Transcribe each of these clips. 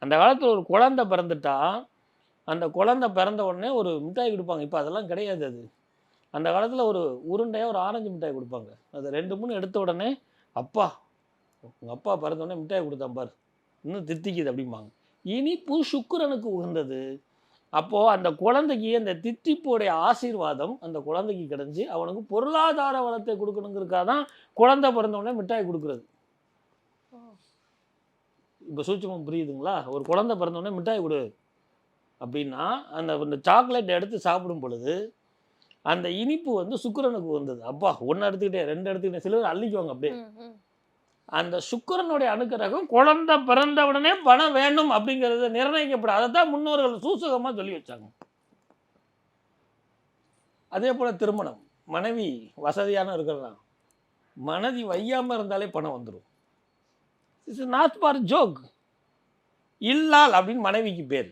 அந்த காலத்தில் ஒரு குழந்தை பிறந்துட்டா அந்த குழந்தை பிறந்த உடனே ஒரு மிட்டாய் கொடுப்பாங்க. இப்போ அதெல்லாம் கிடையாது. அது அந்த காலத்தில் ஒரு உருண்டையாக ஒரு ஆரஞ்சு மிட்டாய் கொடுப்பாங்க. அது 2 3 எடுத்த உடனே அப்பா உங்கள் அப்பா பிறந்த உடனே மிட்டாய் கொடுத்தான் பாரு, இன்னும் தித்திக்குது அப்படிம்பாங்க. இனிப்பு சுக்கிரனுக்கு உகந்தது. அப்போது அந்த குழந்தைக்கு அந்த தித்திப்புடைய ஆசீர்வாதம் அந்த குழந்தைக்கு கிடைஞ்சி அவனுக்கு பொருளாதார வளத்தை கொடுக்கணுங்கிறதுக்காக தான் குழந்தை பிறந்த உடனே மிட்டாய் கொடுக்குறது. இப்போ சூட்சமம் புரியுதுங்களா? ஒரு குழந்தை பிறந்த உடனே மிட்டாய் கொடு அப்படின்னா அந்த சாக்லேட் எடுத்து சாப்பிடும் பொழுது அந்த இனிப்பு வந்து சுக்கிரனுக்கு வந்தது. அப்பா 1 எடுத்துக்கிட்டே 2 எடுத்துக்கிட்டே சிலர் அள்ளிக்குவாங்க அப்படியே. அந்த சுக்கிரனுடைய அனுக்கிரகம் குழந்தை பிறந்த உடனே பணம் வேணும் அப்படிங்கிறது நிர்ணயிக்கப்படும். அதை தான் முன்னோர்கள் சூசகமாக சொல்லி வச்சாங்க. அதே போல் திருமணம், மனைவி வசதியான இருக்கிறதா, மனைவி வையாமல் இருந்தாலே பணம் வந்துடும். It's not for joke. இல்லால் அப்படின்னு மனைவிக்கு பேர்.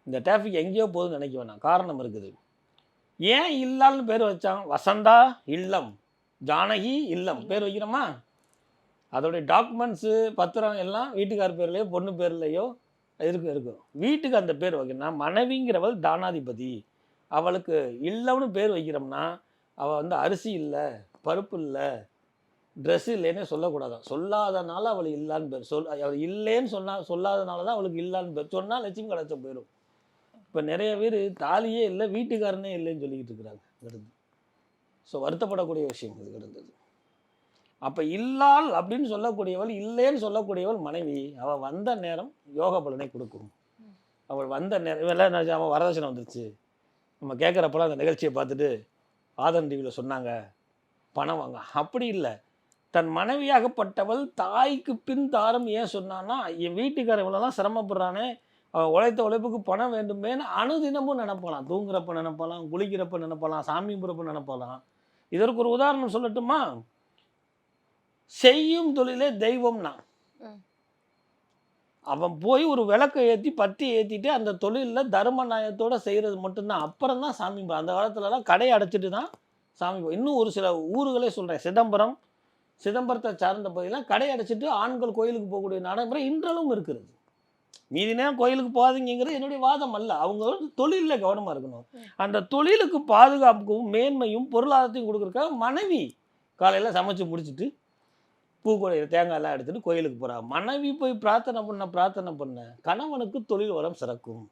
இந்த டிராஃபிக் எங்கேயோ போகுதுன்னு நினைக்க வேணாம், காரணம் இருக்குது. ஏன் இல்லால்னு பேர் வச்சாங்க? வசந்தா இல்லம், ஜானகி இல்லம் பேர் வைக்கிறோமா? அதோடைய டாக்குமெண்ட்ஸு பத்திரம் எல்லாம் வீட்டுக்கார் பேர்லையோ பொண்ணு பேர்லையோ இருக்கும். வீட்டுக்கு அந்த பேர் வைக்கணும்னா மனைவிங்கிறவள் தானாதிபதி. அவளுக்கு இல்லம்னு பேர் வைக்கிறோம்னா அவள் வந்து அரிசி இல்லை, பருப்பு இல்லை, ட்ரெஸ் இல்லைன்னே சொல்லக்கூடாதான். சொல்லாதனால அவள் இல்லான்னு பேர். அவள் இல்லைன்னு சொல்லாதனால தான் அவளுக்கு இல்லான்னு பேர். சொன்னால் லட்சுமி கலச்ச போயிடும். இப்போ நிறைய பேர் தாலியே இல்லை, வீட்டுக்காரனே இல்லைன்னு சொல்லிக்கிட்டு இருக்கிறாங்க. ஸோ வருத்தப்படக்கூடிய விஷயம் இது இருந்தது. அப்போ இல்லால் அப்படின்னு சொல்லக்கூடியவள், இல்லைன்னு சொல்லக்கூடியவள் மனைவி. அவள் வந்த நேரம் யோக பலனை கொடுக்கும். அவள் வந்த நேரம் இவெல்லாம் அவன் வரதட்சணை வந்துருச்சு, நம்ம கேட்குறப்பெல்லாம் அந்த நிகழ்ச்சியை பார்த்துட்டு ஆதன் டிவியில் சொன்னாங்க பணம் வாங்க. அப்படி இல்லை. தன் மனைவியாகப்பட்டவள் தாய்க்கு பின் தாரம் ஏன் சொன்னான்னா, என் வீட்டுக்காரவளெல்லாம் சிரமப்படுறானே, அவள் உழைத்த உழைப்புக்கு பணம் வேண்டுமேன்னு அனுதினமும் நினைப்பலாம். தூங்குறப்ப நினைப்பலாம், குளிக்கிறப்ப நினைப்பலாம், சாமி கும்பிட்றப்ப நினைப்பலாம். இதற்கு ஒரு உதாரணம் சொல்லட்டுமா? செய்யும் தொழிலே தெய்வம்னா அவன் போய் ஒரு விளக்கை ஏற்றி பத்தி ஏற்றிட்டு அந்த தொழிலில் தர்ம நியாயத்தோடு செய்கிறது மட்டும்தான். அப்புறம் தான் சாமி. அந்த காலத்துலலாம் கடையை அடைச்சிட்டு தான் சாமி. இன்னும் ஒரு சில ஊர்களே சொல்கிறேன், சிதம்பரத்தை சார்ந்த பகுதியெல்லாம் கடை அடைச்சிட்டு ஆண்கள் கோயிலுக்கு போகக்கூடிய நடைமுறை இன்றளவும் இருக்கிறது. மீதி நேரம் கோயிலுக்கு போகாதீங்கிறது என்னுடைய வாதம் அல்ல. அவங்க தொழிலில் கவனமாக இருக்கணும். அந்த தொழிலுக்கு பாதுகாப்புக்கும் மேன்மையும் பொருளாதாரத்தையும் கொடுக்குறதுக்காக மனைவி காலையில் சமைச்சு முடிச்சுட்டு பூக்கொடையில் தேங்காய் எல்லாம் எடுத்துகிட்டு கோயிலுக்கு போகிறா. மனைவி போய் பிரார்த்தனை பண்ண கணவனுக்கு தொழில் வரம் சிறக்கும்.